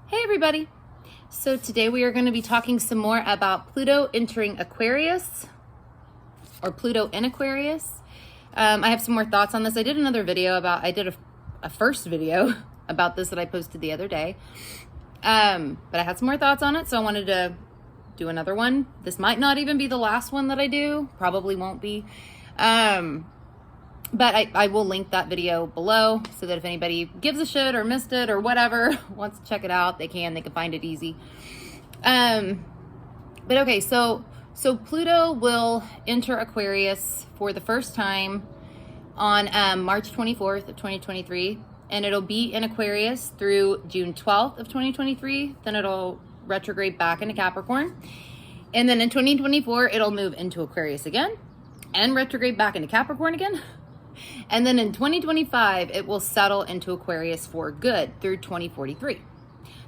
Hey everybody! So today we are going to be talking some more about Pluto entering Aquarius, or Pluto in Aquarius. I have some more thoughts on this. I did another video I did a first video about this that I posted the other day. But I had some more thoughts on it, so I wanted to do another one. This might not even be the last one that I do. Probably won't be. But I will link that video below so that if anybody gives a shit or missed it or whatever, wants to check it out, they can find it easy. But okay, so Pluto will enter Aquarius for the first time on March 24th of 2023, and it'll be in Aquarius through June 12th of 2023. Then it'll retrograde back into Capricorn. And then in 2024, it'll move into Aquarius again and retrograde back into Capricorn again. And then in 2025, it will settle into Aquarius for good through 2043.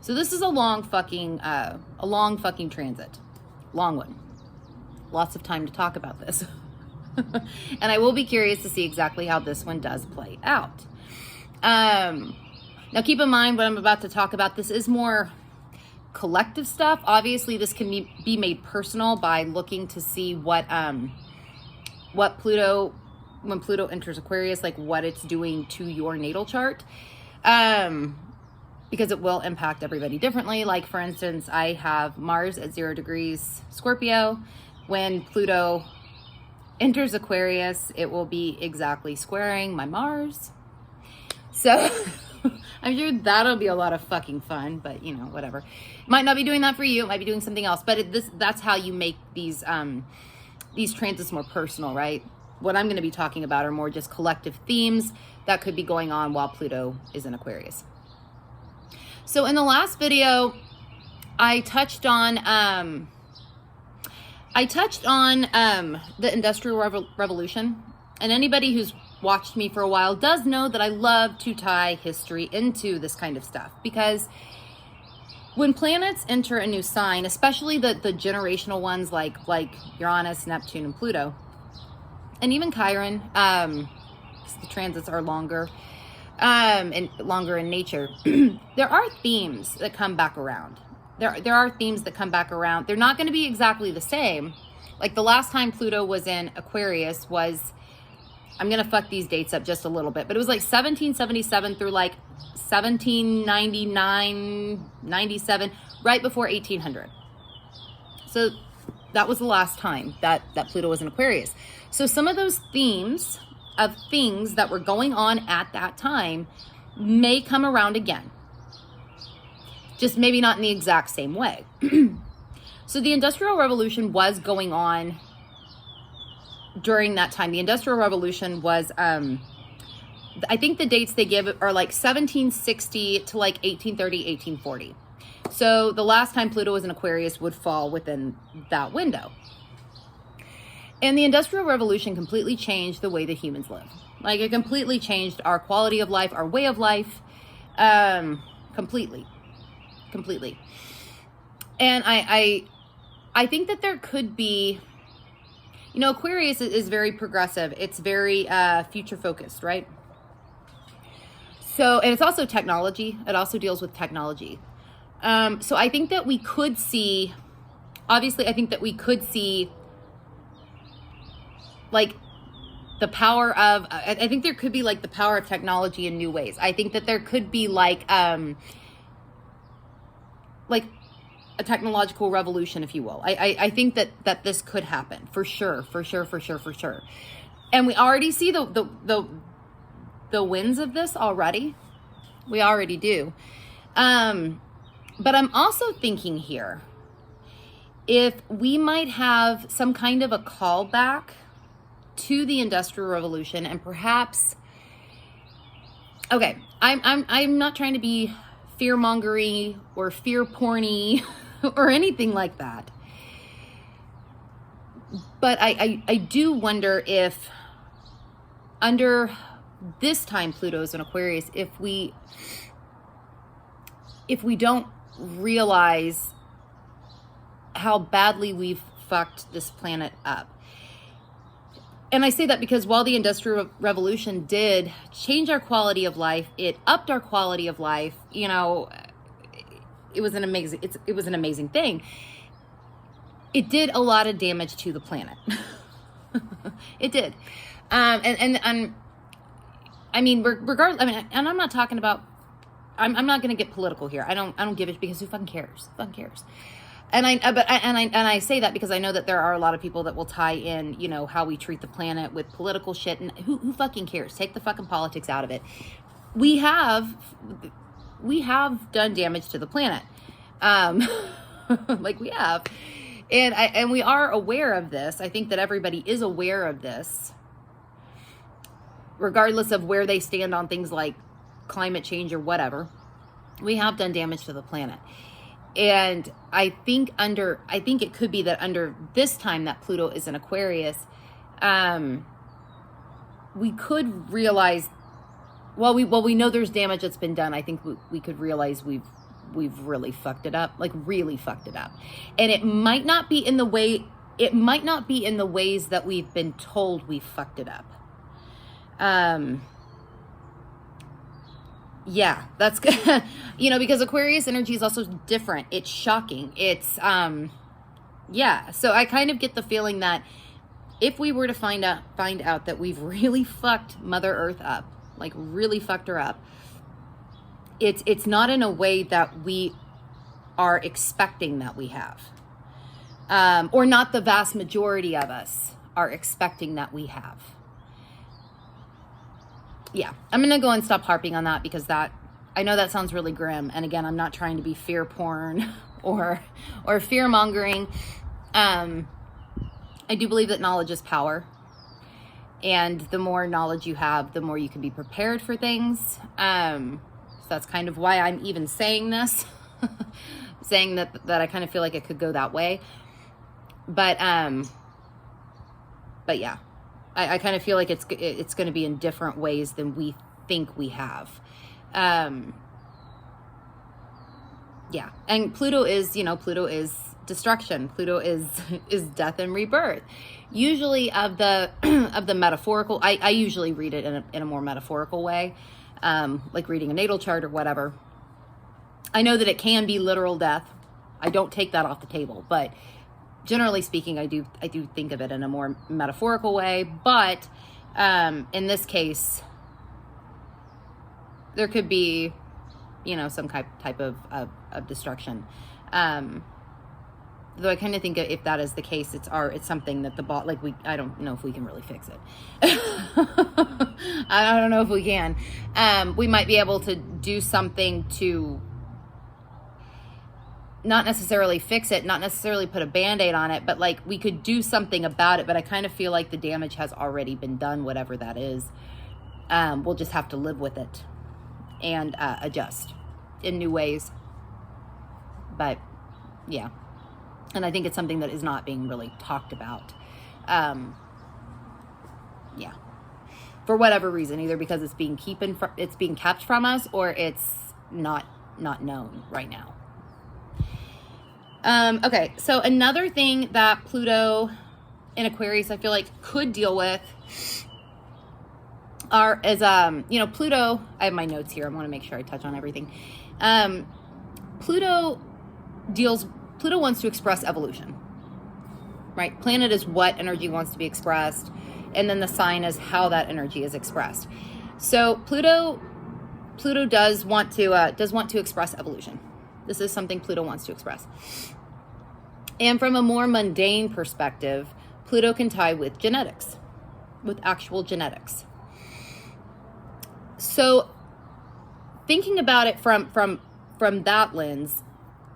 So this is a long fucking transit. Long one. Lots of time to talk about this. And I will be curious to see exactly how this one does play out. Now keep in mind what I'm about to talk about. This is more collective stuff. Obviously, this can be made personal by looking to see what Pluto, when Pluto enters Aquarius, like what it's doing to your natal chart, because it will impact everybody differently. Like for instance, I have Mars at 0 degrees Scorpio. When Pluto enters Aquarius, it will be exactly squaring my Mars. So I'm sure that'll be a lot of fucking fun, but you know, whatever. Might not be doing that for you. It might be doing something else, but that's how you make these transits more personal, right? What I'm going to be talking about are more just collective themes that could be going on while Pluto is in Aquarius. So in the last video, I touched on the Industrial Revolution, and anybody who's watched me for a while does know that I love to tie history into this kind of stuff, because when planets enter a new sign, especially the generational ones like Uranus, Neptune, and Pluto, and even Chiron, the transits are longer, and longer in nature. There are themes that come back around. There are themes that come back around. They're not going to be exactly the same. Like the last time Pluto was in Aquarius was, I'm going to fuck these dates up just a little bit, but it was like 1777 through like 1799, 97, right before 1800. So that was the last time that Pluto was in Aquarius. So some of those themes of things that were going on at that time may come around again. Just maybe not in the exact same way. So the Industrial Revolution was going on during that time. The Industrial Revolution was, I think the dates they give are like 1760 to like 1830, 1840. So the last time Pluto was in Aquarius would fall within that window. And the Industrial Revolution completely changed the way that humans live. Like it completely changed our quality of life, our way of life, completely. And I think that there could be, you know, Aquarius is very progressive. It's very future focused, right? So, and it's also technology. It also deals with technology. So I think that we could see, obviously, I think that we could see like the power of, I think there could be like the power of technology in new ways. I think that there could be like a technological revolution, if you will. I think that this could happen for sure. And we already see the winds of this already. We already do. But I'm also thinking here, if we might have some kind of a callback to the Industrial Revolution, and perhaps, okay, I'm not trying to be fear-mongery or fear-porny or anything like that. But I do wonder if under this time Pluto's in Aquarius, if we don't realize how badly we've fucked this planet up. And I say that because while the Industrial Revolution did change our quality of life, it upped our quality of life, you know, it was an amazing thing. It did a lot of damage to the planet. It did. And I mean, regardless, I mean, and I'm not talking about, I'm not going to get political here. I don't give it, because who fucking cares? Who fucking cares? And I say that because I know that there are a lot of people that will tie in, you know, how we treat the planet with political shit, and who fucking cares? Take the fucking politics out of it. We have done damage to the planet. Like we have. And we are aware of this. I think that everybody is aware of this, regardless of where they stand on things like climate change or whatever. We have done damage to the planet. And I think it could be that under this time that Pluto is in Aquarius, we could realize, we know there's damage that's been done. I think we could realize we've really fucked it up, like really fucked it up. And it might not be in the ways that we've been told we fucked it up. Yeah, that's good. You know, because Aquarius energy is also different. It's shocking. It's, yeah. So I kind of get the feeling that if we were to find out that we've really fucked Mother Earth up, like really fucked her up, it's not in a way that we are expecting that we have, or not the vast majority of us are expecting that we have. Yeah, I'm going to go and stop harping on that, because I know that sounds really grim. And again, I'm not trying to be fear porn or fear mongering. I do believe that knowledge is power. And the more knowledge you have, the more you can be prepared for things. So that's kind of why I'm even saying this, saying that I kind of feel like it could go that way. But yeah. I kind of feel like it's going to be in different ways than we think we have. Yeah. And Pluto is destruction. Pluto is death and rebirth. Usually of the metaphorical, I usually read it in a more metaphorical way, like reading a natal chart or whatever. I know that it can be literal death. I don't take that off the table, but generally speaking, I do think of it in a more metaphorical way. But in this case, there could be, you know, some type of destruction. Though I kind of think if that is the case, it's something that I don't know if we can really fix it. I don't know if we can. We might be able to do something to not necessarily fix it, not necessarily put a Band-Aid on it, but like we could do something about it. But I kind of feel like the damage has already been done, whatever that is. We'll just have to live with it and adjust in new ways. But yeah. And I think it's something that is not being really talked about. Yeah. For whatever reason, either because it's being kept from us, or it's not known right now. Okay, so another thing that Pluto in Aquarius I feel like could deal with is Pluto, I have my notes here, I want to make sure I touch on everything. Pluto wants to express evolution, right? Planet is what energy wants to be expressed, and then the sign is how that energy is expressed. So Pluto does want to express evolution. This is something Pluto wants to express. And from a more mundane perspective, Pluto can tie with genetics, with actual genetics. So thinking about it from that lens,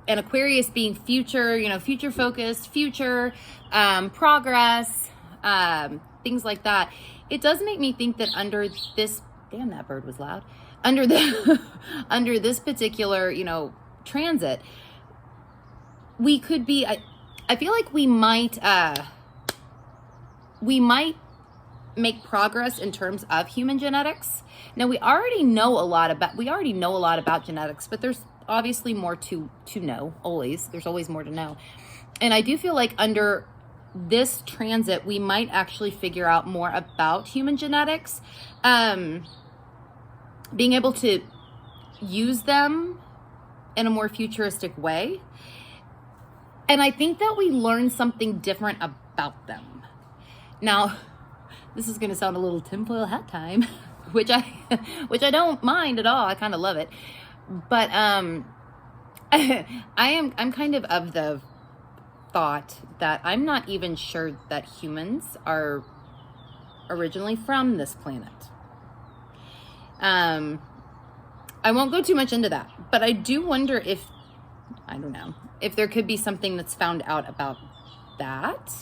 and Aquarius being future, future focused, future, progress, things like that, it does make me think that under this, damn, that bird was loud, under this particular, transit, we could be, I feel like we might make progress in terms of human genetics. Now we already know a lot about genetics, but there's obviously more to know. There's always more to know. And I do feel like under this transit, we might actually figure out more about human genetics, being able to use them in a more futuristic way. And I think that we learn something different about them. Now, this is going to sound a little tinfoil hat time, which I don't mind at all. I kind of love it. But I'm kind of the thought that I'm not even sure that humans are originally from this planet. I won't go too much into that, but I do wonder if, I don't know, if there could be something that's found out about that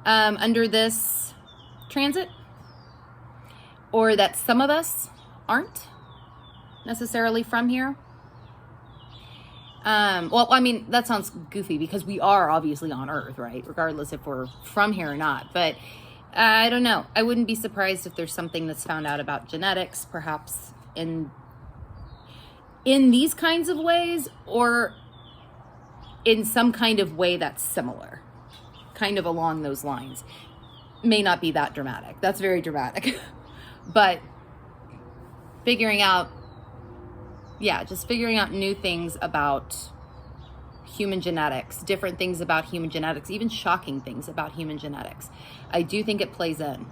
under this transit, or that some of us aren't necessarily from here. Well, I mean, that sounds goofy because we are obviously on Earth, right? Regardless if we're from here or not. But I don't know. I wouldn't be surprised if there's something that's found out about genetics, perhaps in these kinds of ways, or in some kind of way that's similar, kind of along those lines. May not be that dramatic. That's very dramatic. But figuring out new things about human genetics, different things about human genetics, even shocking things about human genetics. I do think it plays in.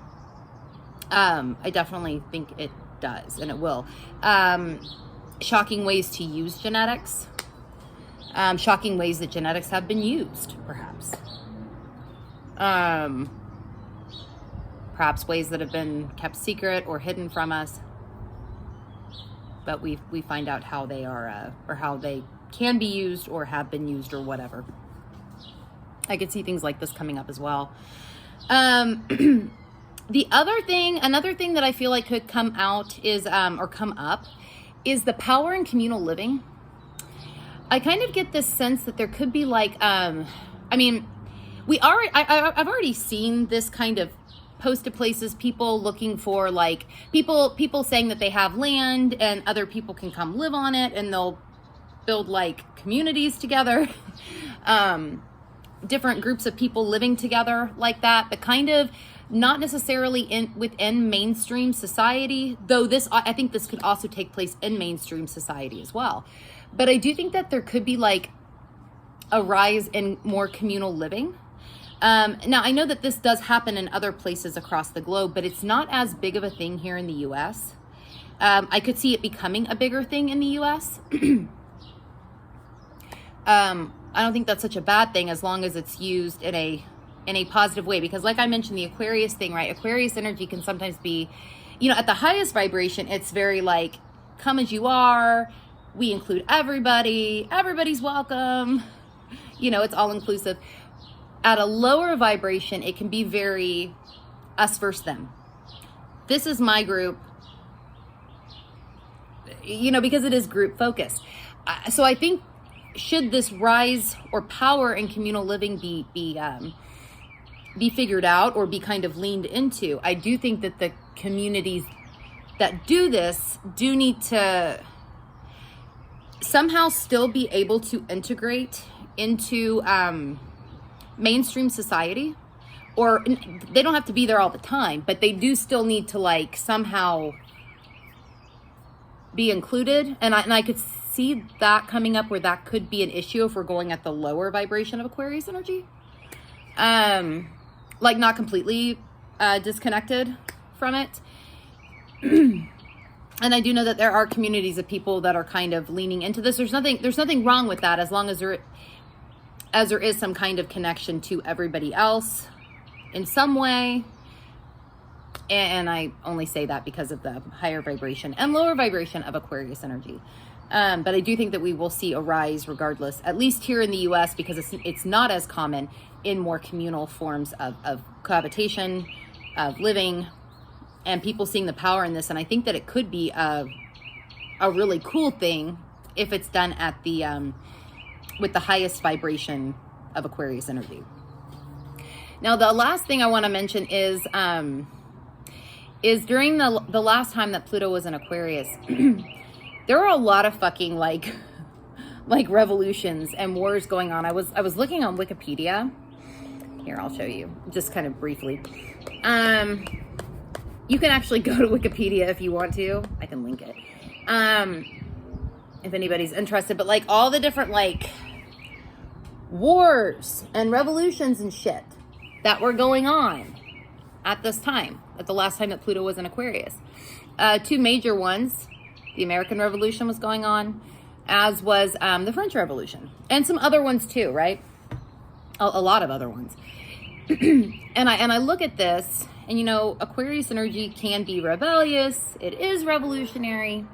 I definitely think it does, and it will. Shocking ways to use genetics. Shocking ways that genetics have been used, perhaps. Perhaps ways that have been kept secret or hidden from us. But we find out how they are, or how they can be used or have been used or whatever. I could see things like this coming up as well. Another thing that I feel like could come out is, or come up, is the power in communal living. I kind of get this sense that there could be like, I've already seen this kind of posted places, people looking for like, people saying that they have land and other people can come live on it, and they'll build like communities together. Different groups of people living together like that, but kind of not necessarily within mainstream society, though I think this could also take place in mainstream society as well. But I do think that there could be like a rise in more communal living. Now, I know that this does happen in other places across the globe, but it's not as big of a thing here in the U.S. I could see it becoming a bigger thing in the U.S. I don't think that's such a bad thing as long as it's used in a positive way. Because like I mentioned, the Aquarius thing, right? Aquarius energy can sometimes be, at the highest vibration, it's very like, come as you are. We include everybody. Everybody's welcome. It's all inclusive. At a lower vibration, it can be very us versus them. This is my group, because it is group focused. So I think, should this rise or power in communal living be figured out or be kind of leaned into, I do think that the communities that do this do need to somehow still be able to integrate into mainstream society, or they don't have to be there all the time, but they do still need to like somehow be included. And I could see that coming up where that could be an issue if we're going at the lower vibration of Aquarius energy. Like not completely disconnected from it. And I do know that there are communities of people that are kind of leaning into this. There's nothing wrong with that, as long as there is some kind of connection to everybody else in some way. And I only say that because of the higher vibration and lower vibration of Aquarius energy. But I do think that we will see a rise regardless, at least here in the US, because it's not as common in more communal forms of cohabitation, of living, and people seeing the power in this. And I think that it could be a really cool thing if it's done at the with the highest vibration of Aquarius energy. Now, the last thing I want to mention is during the last time that Pluto was in Aquarius, there were a lot of fucking like revolutions and wars going on. I was looking on Wikipedia. Here, I'll show you just kind of briefly. You can actually go to Wikipedia if you want to. I can link it. if anybody's interested, but like all the different like wars and revolutions and shit that were going on at this time, at the last time that Pluto was in Aquarius. Two major ones, the American Revolution was going on, as was the French Revolution, and some other ones too, right? A lot of other ones. and I look at this, and you know, Aquarius energy can be rebellious. It is revolutionary.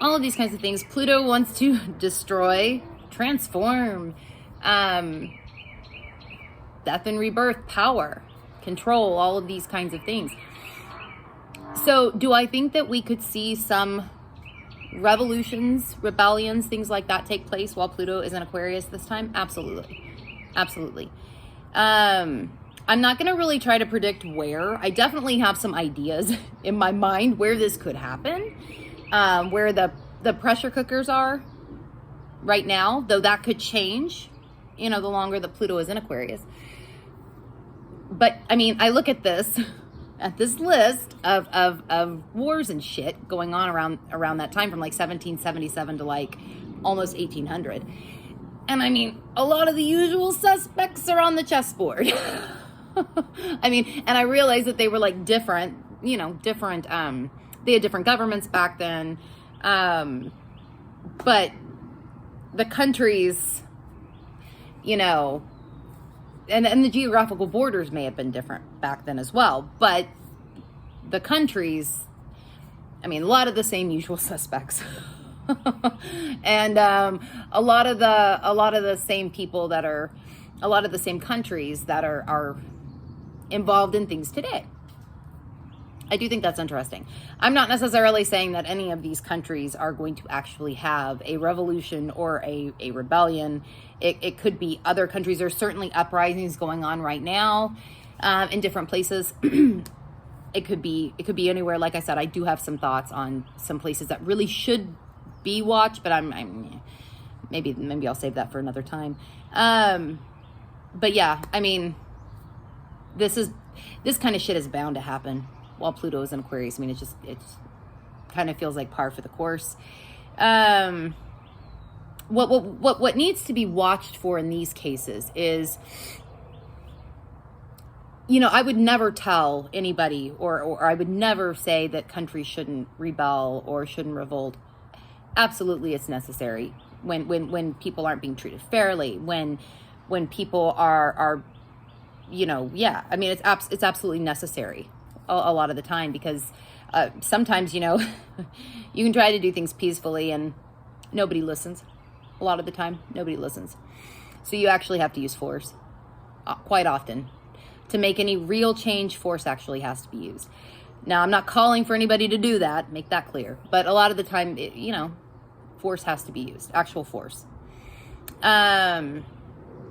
All of these kinds of things. Pluto wants to destroy, transform, death and rebirth, power, control, all of these kinds of things. So do I think that we could see some revolutions, rebellions, things like that take place while Pluto is in Aquarius this time? Absolutely. Absolutely. I'm not going to really try to predict where. I definitely have some ideas in my mind where this could happen, where the pressure cookers are right now, though that could change, you know, the longer that Pluto is in Aquarius. But I mean, I look at this list of wars and shit going on around that time, from like 1777 to like almost 1800. And I mean, a lot of the usual suspects are on the chessboard. I mean, and I realize that they were like different, you know, different, they had different governments back then. But the countries, you know, and the geographical borders may have been different back then as well, but the countries, I mean, a lot of the same usual suspects. And a lot of the same people that are, a lot of the same countries that are involved in things today. I do think that's interesting. I'm not necessarily saying that any of these countries are going to actually have a revolution or a rebellion. It could be other countries. There's certainly uprisings going on right now in different places. It could be anywhere. Like I said, I do have some thoughts on some places that really should be watched, but I'm maybe I'll save that for another time. But yeah, I mean, this kind of shit is bound to happen while Pluto is in Aquarius. I mean, it kind of feels like par for the course. What needs to be watched for in these cases is, you know, I would never tell anybody, or I would never say that countries shouldn't rebel or shouldn't revolt. Absolutely, it's necessary when people aren't being treated fairly, when people are, you know, yeah. I mean, it's absolutely necessary a lot of the time, because sometimes, you know, you can try to do things peacefully and nobody listens. A lot of the time, nobody listens. So you actually have to use force quite often. To make any real change, force actually has to be used. Now, I'm not calling for anybody to do that, make that clear. But a lot of the time, you know, force has to be used, actual force.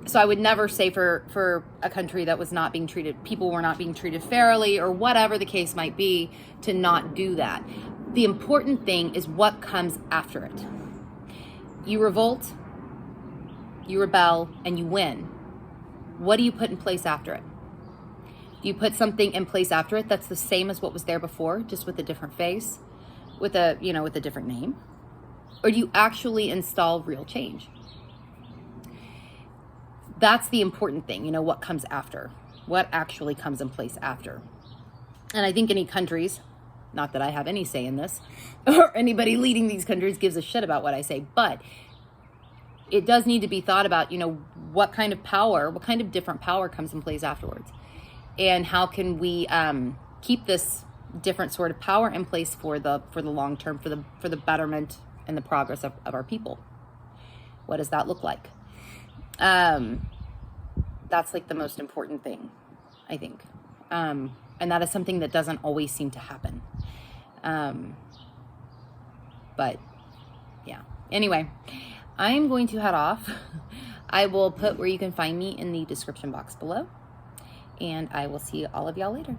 So I would never say for a country that was not being treated, people were not being treated fairly, or whatever the case might be, to not do that. The important thing is what comes after it. You revolt, you rebel, and you win. What do you put in place after it? Do you put something in place after it that's the same as what was there before, just with a different face, with a different name? Or do you actually install real change? That's the important thing, you know, what comes after, what actually comes in place after. And I think any countries, not that I have any say in this, or anybody leading these countries gives a shit about what I say, but it does need to be thought about, you know, what kind of power, what kind of different power comes in place afterwards. And how can we keep this different sort of power in place for the long term, for the betterment and the progress of our people? What does that look like? That's like the most important thing, I think. And that is something that doesn't always seem to happen. But yeah, anyway, I'm going to head off. I will put where you can find me in the description box below, and I will see all of y'all later.